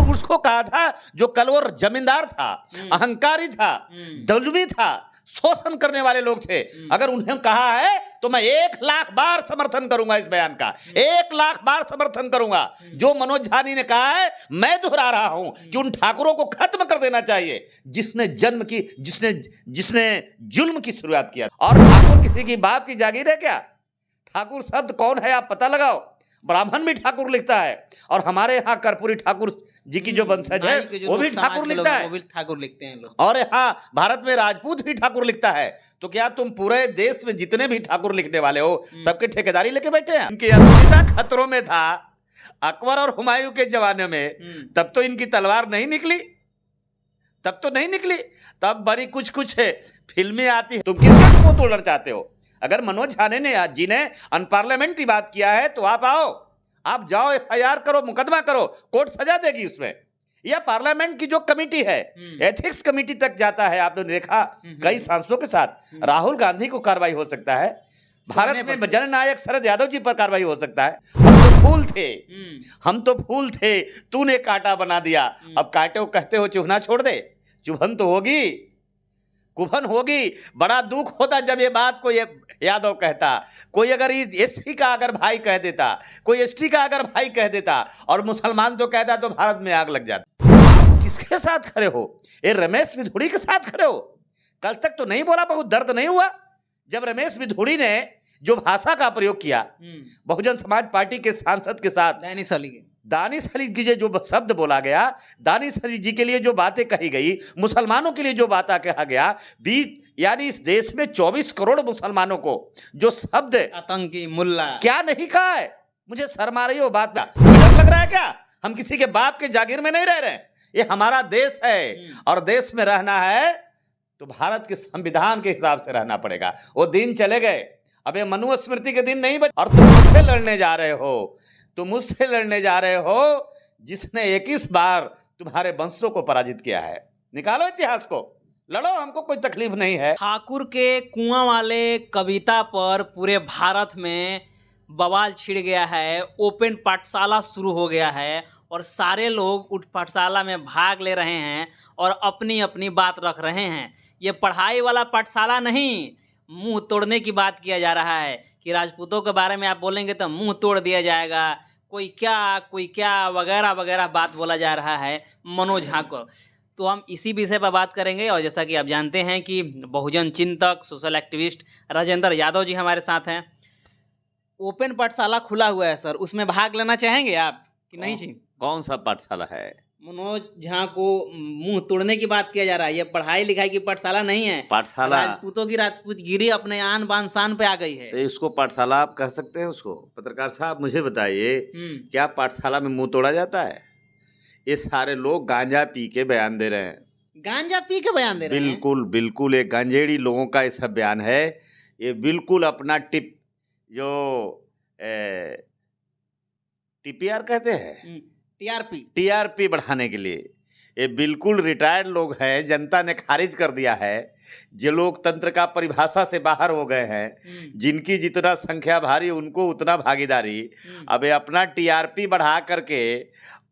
उसको कहा था जो कल वो जमींदार था, अहंकारी था, दलवी था, शोषण करने वाले लोग थे। अगर उन्हें कहा है तो मैं 1,00,000 बार समर्थन करूंगा इस बयान का, 1,00,000 बार समर्थन करूंगा। जो मनोज झानी ने कहा है मैं दोहरा रहा हूं कि उन ठाकुरों को खत्म कर देना चाहिए जिसने जन्म की जिसने जुल्म की शुरुआत किया। और ठाकुर किसी की बाप की जागीर है क्या? ठाकुर शब्द कौन है आप पता लगाओ। ब्राह्मण भी ठाकुर लिखता है और हमारे यहाँ कर्पूरी ठाकुर जी की जो वंशज है वो भी ठाकुर लिखता है, वो भी ठाकुर लिखते हैं लोग। और यहाँ भारत में राजपूत भी ठाकुर लिखता है। तो क्या तुम पूरे देश में जितने भी ठाकुर लिखने वाले हो सबके ठेकेदारी लेके बैठे हैं? इनकी अस्मिता खतरों में था अकबर और हुमायूं के जमाने में, तब तो इनकी तलवार नहीं निकली, तब तो नहीं निकली। तब बड़ी कुछ कुछ है फिल्में आती है। तुम किसका मुंह तोड़ना चाहते हो? अगर मनोज झाने ने जी ने अनपार्लियामेंट्री बात किया है तो आप आओ, आप जाओ, FIR करो, मुकदमा करो, कोर्ट सजा देगी उसमें। यह पार्लियामेंट की जो कमेटी है एथिक्स कमेटी तक जाता है। आपने देखा कई सांसदों के साथ राहुल गांधी को कार्रवाई हो सकता है, भारत में जननायक शरद यादव जी पर कार्रवाई हो सकता है। हम तो फूल थे, तूने कांटा बना दिया। अब कांटे को कहते हो चुभना छोड़ दे, चुभन तो होगी, कुभन होगी। बड़ा दुख होता जब ये बात को ये यादव कहता, कोई अगर SC का अगर भाई कह देता, कोई ST का अगर भाई कह देता और मुसलमान तो कहता तो भारत में आग लग जाती। किसके साथ खड़े हो? ये रमेश विधुड़ी के साथ खड़े हो? कल तक तो नहीं बोला, बहुत दर्द नहीं हुआ जब रमेश विधुड़ी ने जो भाषा का प्रयोग किया बहुजन समाज पार्टी के सांसद के साथ, दानिश अली की जो शब्द बोला गया, दानिश अली जी के लिए जो बातें कही गई, मुसलमानों के लिए जो बातें कहा गया, यानी इस देश में 24 करोड़ मुसलमानों को जो शब्द आतंकी मुल्ला क्या नहीं कहा है। मुझे शर्म आ रही हो बात में, डर लग रहा है क्या? हम किसी के बाप के जागीर में नहीं रह रहे। ये हमारा देश है और देश में रहना है तो भारत के संविधान के हिसाब से रहना पड़ेगा। वो दिन चले गए, अब ये मनुस्मृति के दिन नहीं बचे। और तुम मुझसे लड़ने जा रहे हो, तुम मुझसे लड़ने जा रहे हो जिसने 21 बार तुम्हारे वंशों को पराजित किया है। निकालो इतिहास को, लड़ो, हमको कोई तकलीफ नहीं है। ठाकुर के कुआं वाले कविता पर पूरे भारत में बवाल छिड़ गया है। ओपन पाठशाला शुरू हो गया है और सारे लोग उस पाठशाला में भाग ले रहे हैं और अपनी अपनी बात रख रहे हैं। ये पढ़ाई वाला पाठशाला नहीं, मुंह तोड़ने की बात किया जा रहा है कि राजपूतों के बारे में आप बोलेंगे तो मुंह तोड़ दिया जाएगा, कोई क्या वगैरह वगैरह बात बोला जा रहा है मनोज झा को। तो हम इसी विषय पर बात करेंगे। और जैसा कि आप जानते हैं कि बहुजन चिंतक, सोशल एक्टिविस्ट राजेंद्र यादव जी हमारे साथ हैं। ओपन पाठशाला खुला हुआ है सर, उसमें भाग लेना चाहेंगे आप कि नहीं जी? कौन सा पाठशाला है? मनोज झा को मुंह तोड़ने की बात किया जा रहा है। ये पढ़ाई लिखाई की पाठशाला नहीं है, पाठशाला राजपूतों की राजपूतगिरी अपने आन बान शान पे आ गई है। तो इसको पाठशाला आप कह सकते हैं उसको? पत्रकार साहब मुझे बताइए, क्या पाठशाला में मुंह तोड़ा जाता है? ये सारे लोग गांजा पी के बयान दे रहे हैं, गांजा पी के बयान दे रहे हैं। बिल्कुल बिल्कुल, ये गंजेड़ी लोगों का ये सब बयान है। ये बिल्कुल अपना जो TPR कहते हैं, TRP बढ़ाने के लिए, ये बिल्कुल रिटायर्ड लोग हैं। जनता ने खारिज कर दिया है। जो लोकतंत्र का परिभाषा से बाहर हो गए हैं, जिनकी जितना संख्या भारी उनको उतना भागीदारी। अब ये अपना TRP बढ़ा करके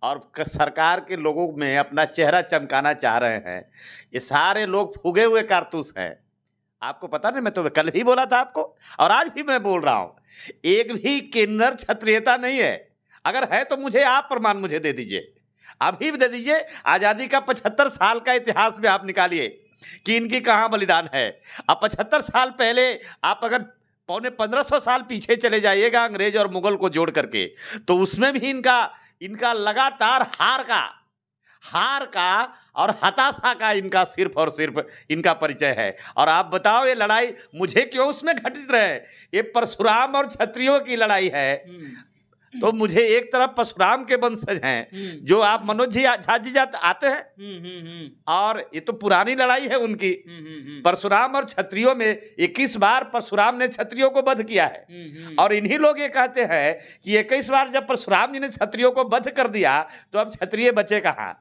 और सरकार के लोगों में अपना चेहरा चमकाना चाह रहे हैं। ये सारे लोग फूगे हुए कारतूस हैं। आपको पता नहीं, मैं तो कल भी बोला था आपको और आज भी मैं बोल रहा हूँ, एक भी किन्नर क्षत्रियता नहीं है। अगर है तो मुझे आप प्रमाण मुझे दे दीजिए, अभी भी दे दीजिए। आज़ादी का 75 साल का इतिहास में आप निकालिए कि इनकी कहाँ बलिदान है। अब 75 साल पहले आप अगर 1500 साल पीछे चले जाइएगा अंग्रेज और मुगल को जोड़ करके, तो उसमें भी इनका लगातार हार का और हताशा का इनका सिर्फ और सिर्फ इनका परिचय है। और आप बताओ ये लड़ाई मुझे क्यों उसमें घटित रहे? ये परशुराम और क्षत्रियों की लड़ाई है। तो मुझे एक तरफ परशुराम के वंशज हैं जो आप मनोज जी झा जी आते हैं, और ये तो पुरानी लड़ाई है उनकी। परशुराम और क्षत्रियों में 21 बार परशुराम ने क्षत्रियों को वध किया है। और इन्हीं लोग ये कहते हैं कि 21 बार जब परशुराम जी ने क्षत्रियों को वध कर दिया तो अब क्षत्रिय बचे कहाँ।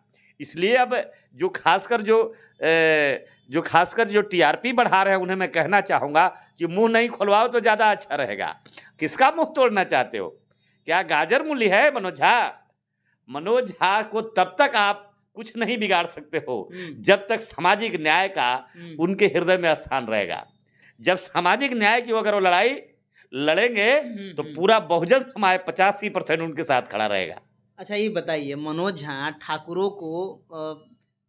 इसलिए अब जो खासकर जो TRP बढ़ा रहे हैं उन्हें मैं कहना चाहूँगा कि मुंह नहीं खुलवाओ तो ज़्यादा अच्छा रहेगा। किसका मुंह तोड़ना चाहते हो? क्या गाजर मूली है मनोज झा? मनोज झा को तब तक आप कुछ नहीं बिगाड़ सकते हो जब तक सामाजिक न्याय का उनके हृदय में स्थान रहेगा। जब सामाजिक न्याय की अगर वो लड़ाई लड़ेंगे तो पूरा बहुजन समाज 85% उनके साथ खड़ा रहेगा। अच्छा ये बताइए, मनोज झा ठाकुरों को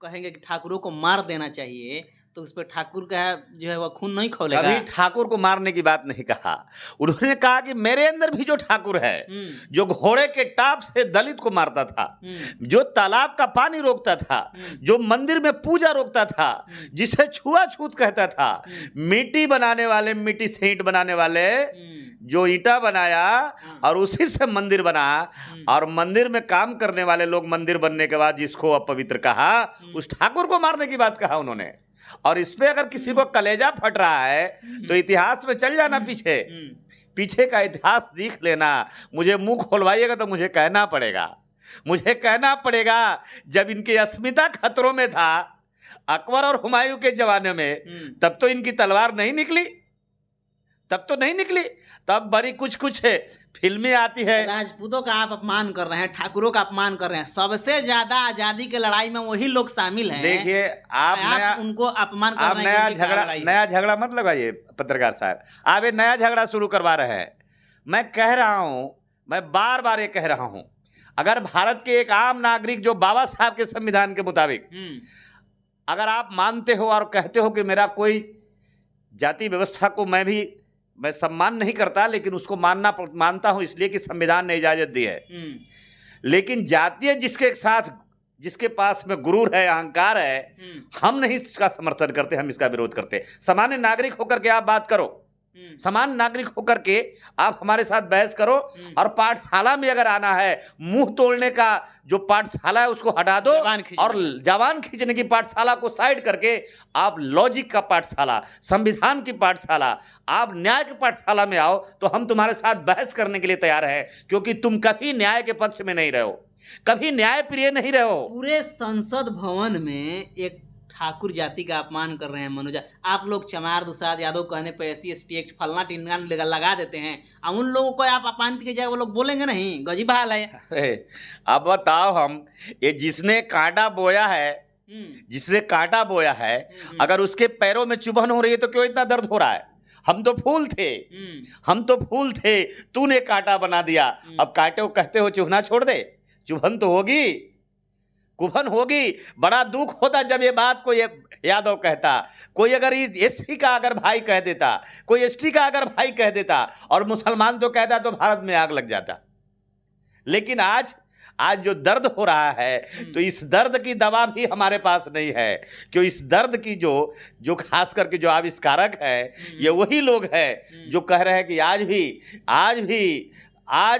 कहेंगे कि ठाकुरों को मार देना चाहिए, तो उस पर ठाकुर का जो है वह खून नहीं खौलेगा? कभी ठाकुर को मारने की बात नहीं कहा। उन्होंने कहा कि मेरे अंदर भी जो ठाकुर है, जो घोड़े के टाप से दलित को मारता था, जो तालाब का पानी रोकता था, जो मंदिर में पूजा रोकता था, जिसे छुआछूत कहता था, मिट्टी बनाने वाले, मिट्टी से ईंट बनाने वाले, जो ईंटा बनाया और उसी से मंदिर बना, और मंदिर में काम करने वाले लोग मंदिर बनने के बाद जिसको अपवित्र कहा, उस ठाकुर को मारने की बात कहा उन्होंने। और इस पे अगर किसी को कलेजा फट रहा है तो इतिहास में चल जाना, पीछे का इतिहास देख लेना। मुझे मुंह खोलवाइएगा तो मुझे कहना पड़ेगा जब इनकी अस्मिता खतरों में था अकबर और हुमायूं के जमाने में, तब तो इनकी तलवार नहीं निकली, तब बड़ी कुछ है फिल्में आती है। राजपूतों का आप अपमान कर रहे हैं, ठाकुरों का अपमान कर रहे हैं। सबसे ज्यादा आजादी के लड़ाई में वही लोग शामिल हैं। देखिए आप उनको अपमान कर रहे हैं। नया झगड़ा मत लगाइए पत्रकार साहब, आप ये नया झगड़ा शुरू करवा रहे हैं। मैं कह रहा हूं, मैं बार बार ये कह रहा हूं, अगर भारत के एक आम नागरिक जो बाबा साहब के संविधान के मुताबिक अगर आप मानते हो और कहते हो कि मेरा कोई जाति व्यवस्था को मैं सम्मान नहीं करता, लेकिन उसको मानता हूं इसलिए कि संविधान ने इजाजत दी है, लेकिन जातीय जिसके पास में गुरूर है, अहंकार है, हम नहीं इसका समर्थन करते, हम इसका विरोध करते। सामान्य नागरिक होकर के आप बात करो, समान नागरिक होकर के आप हमारे साथ बहस करो, और पाठशाला में अगर आना है, मुंह तोड़ने का जो पाठशाला है उसको हटा दो, और जवान खींचने की पाठशाला को साइड करके आप लॉजिक का पाठशाला, संविधान की पाठशाला, आप न्याय की पाठशाला में आओ, तो हम तुम्हारे साथ बहस करने के लिए तैयार हैं, क्योंकि तुम कभी न्याय के पक्ष में नहीं रहो, कभी न्याय प्रिय नहीं रहो। पूरे संसद भवन में एक ठाकुर जाति का अपमान कर रहे हैं मनोज। आप लोग चमार दुसाद यादव कहने पे SC/ST एक्ट फलना टिमना लगा देते हैं, अब उन लोगों को आप अपमानित किया जाए, वो लोग बोलेंगे नहीं? गजीब हाल है। अब बताओ, हम ये जिसने कांटा बोया है, अगर उसके पैरों में चुभन हो रही है तो क्यों इतना दर्द हो रहा है? हम तो फूल थे, तूने कांटा बना दिया। अब कांटे को कहते हो चुभना छोड़ दे, चुभन तो होगी, कुभन होगी। बड़ा दुख होता जब ये बात को ये यादव कहता, कोई अगर SC का अगर भाई कह देता, कोई ST का अगर भाई कह देता, और मुसलमान तो कहता, तो भारत में आग लग जाता। लेकिन आज जो दर्द हो रहा है, तो इस दर्द की दवा भी हमारे पास नहीं है, क्यों इस दर्द की जो खास करके जो आविष्कारक है, ये वही लोग हैं जो कह रहे हैं कि आज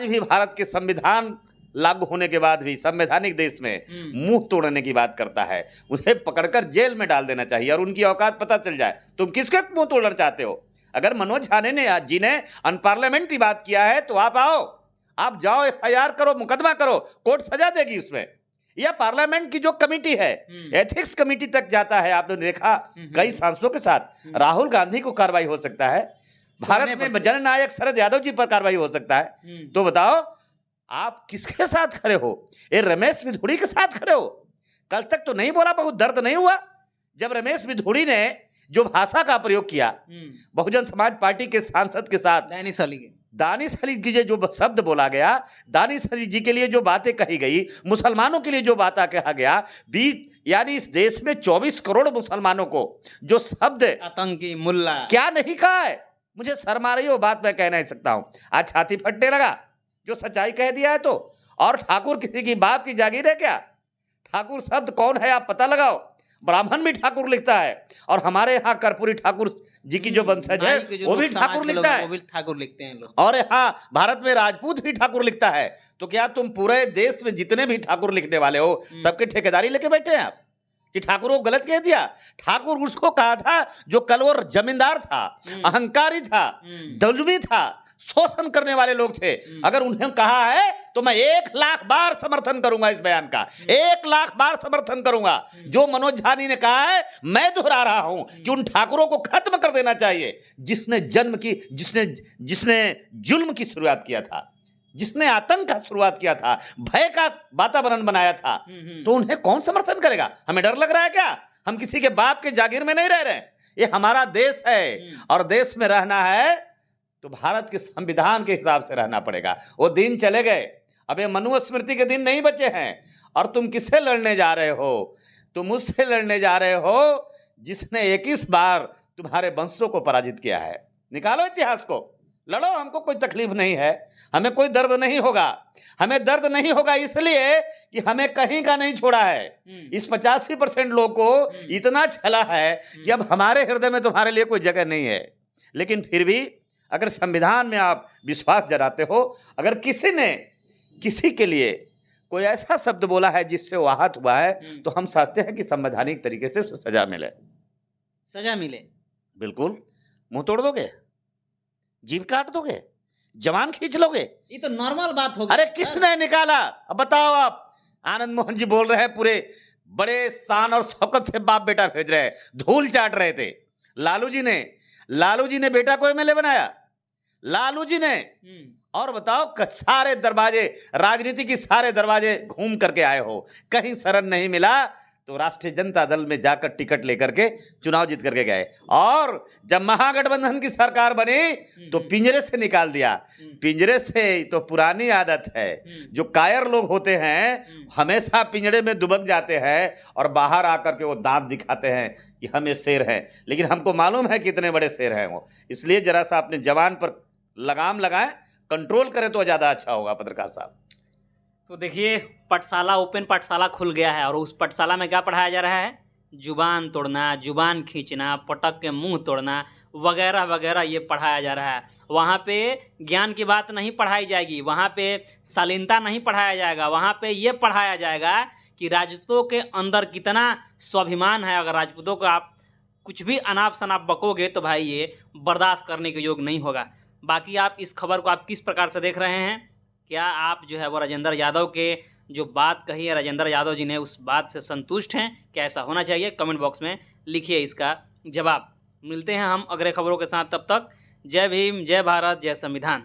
भी भारत के संविधान लागू होने के बाद भी संवैधानिक देश में मुंह तोड़ने की बात करता है। उसे पकड़कर जेल में डाल देना चाहिए और उनकी औकात पता चल जाए। तुम किसके मुंह तोड़ना चाहते हो? अगर मनोज झा जी ने अनपार्लियामेंट्री बात किया है तो आप आओ, आप जाओ, FIR करो, मुकदमा करो, कोर्ट सजा देगी उसमें। या पार्लियामेंट की जो कमेटी है, एथिक्स कमेटी तक जाता है। आपने देखा कई सांसदों के साथ राहुल गांधी को कार्रवाई हो सकता है, भारत में जननायक शरद यादव जी पर कार्रवाई हो सकता है। तो बताओ आप किसके साथ खड़े हो? ये रमेश विधुड़ी के साथ खड़े हो? कल तक तो नहीं बोला, बहुत दर्द नहीं हुआ जब रमेश विधुड़ी ने जो भाषा का प्रयोग किया बहुजन समाज पार्टी के सांसद के साथ, दानिश अली की जो शब्द बोला गया, दानिश अली जी के लिए जो बातें कही गई, मुसलमानों के लिए जो बातें कहा गया, यानी इस देश में 24 करोड़ मुसलमानों को जो शब्द आतंकी मुल्ला क्या नहीं कहा है। मुझे शर्म आ रही है, वो बात मैं कह नहीं सकता हूं। आज छाती फटने लगा जो सच्चाई कह दिया है तो। और ठाकुर किसी की बाप की जागीर है क्या? ठाकुर शब्द कौन है आप पता लगाओ। ब्राह्मण भी ठाकुर लिखता है, और हमारे यहाँ कर्पूरी ठाकुर जी की जो वंशज है वो भी ठाकुर लिखता है, वो भी ठाकुर लिखते हैं लोग। और यहाँ भारत में राजपूत भी ठाकुर लिखता है। तो क्या तुम पूरे देश में जितने भी ठाकुर लिखने वाले हो सबके ठेकेदारी लेके बैठे हैं आप कि ठाकुर को गलत कह दिया? ठाकुर उसको कहा था जो कल वो जमींदार था, अहंकारी था, दलवी था, शोषण करने वाले लोग थे। अगर उन्हें कहा है तो मैं 1 लाख बार समर्थन करूंगा इस बयान का, 1 लाख बार समर्थन करूंगा। जो मनोज झा ने कहा है मैं दोहरा रहा हूं कि उन ठाकुरों को खत्म कर देना चाहिए जिसने जुल्म की शुरुआत किया था, जिसने आतंक का शुरुआत किया था, भय का वातावरण बनाया था, तो उन्हें कौन समर्थन करेगा? हमें डर लग रहा है क्या? हम किसी के बाप के जागीर में नहीं रह रहे हैं। ये हमारा देश है और देश में रहना है तो भारत के संविधान के हिसाब से रहना पड़ेगा। वो दिन चले गए, अब ये मनुस्मृति के दिन नहीं बचे हैं। और तुम किससे लड़ने जा रहे हो? तुम उससे लड़ने जा रहे हो जिसने 21 बार तुम्हारे वंशों को पराजित किया है। निकालो इतिहास को, लड़ो, हमको कोई तकलीफ नहीं है, हमें कोई दर्द नहीं होगा। हमें दर्द नहीं होगा इसलिए कि हमें कहीं का नहीं छोड़ा है। इस 85% लोग को इतना छला है कि अब हमारे हृदय में तुम्हारे लिए कोई जगह नहीं है। लेकिन फिर भी अगर संविधान में आप विश्वास जताते हो, अगर किसी ने किसी के लिए कोई ऐसा शब्द बोला है जिससे वो आहत हुआ है, तो हम चाहते हैं कि संवैधानिक तरीके से उसे सजा मिले। सजा मिले? बिल्कुल। मुंह तोड़ दोगे, जीभ काट दोगे, जवान खींच लोगे? ये तो नॉर्मल बात होगी। अरे किसने निकाला? अब बताओ आप। आनंद मोहन जी बोल रहे हैं, पूरे बड़े शान और शौकत से बाप बेटा भेज रहे हैं, धूल चाट रहे थे। लालू जी ने बेटा को एमएलए बनाया, लालू जी ने। और बताओ, सारे दरवाजे, राजनीति की सारे दरवाजे घूम करके आए हो, कहीं शरण नहीं मिला तो राष्ट्रीय जनता दल में जाकर टिकट लेकर के चुनाव जीत करके गए। और जब महागठबंधन की सरकार बनी तो पिंजरे से निकाल दिया। पिंजरे से तो पुरानी आदत है, जो कायर लोग होते हैं हमेशा पिंजरे में दुबक जाते हैं और बाहर आकर के वो दांत दिखाते हैं कि हम ये शेर हैं, लेकिन हमको मालूम है कितने बड़े शेर हैं वो। इसलिए जरा सा अपने जवान पर लगाम लगाएं, कंट्रोल करें तो ज़्यादा अच्छा होगा। पत्रकार साहब, तो देखिए, पाठशाला, ओपन पाठशाला खुल गया है और उस पाठशाला में क्या पढ़ाया जा रहा है? जुबान तोड़ना, जुबान खींचना, पटक के मुंह तोड़ना वगैरह वगैरह ये पढ़ाया जा रहा है। वहाँ पे ज्ञान की बात नहीं पढ़ाई जाएगी, वहाँ पे शालीनता नहीं पढ़ाया जाएगा, वहाँ पे ये पढ़ाया जाएगा कि राजपूतों के अंदर कितना स्वाभिमान है। अगर राजपूतों को आप कुछ भी अनाप शनाप बकोगे तो भाई ये बर्दाश्त करने के योग नहीं होगा। बाकी आप इस खबर को आप किस प्रकार से देख रहे हैं? क्या आप जो है वो राजेंद्र यादव के जो बात कही है राजेंद्र यादव जी ने, उस बात से संतुष्ट हैं? क्या ऐसा होना चाहिए? कमेंट बॉक्स में लिखिए इसका जवाब। मिलते हैं हम अगले खबरों के साथ, तब तक जय भीम, जय भारत, जय संविधान।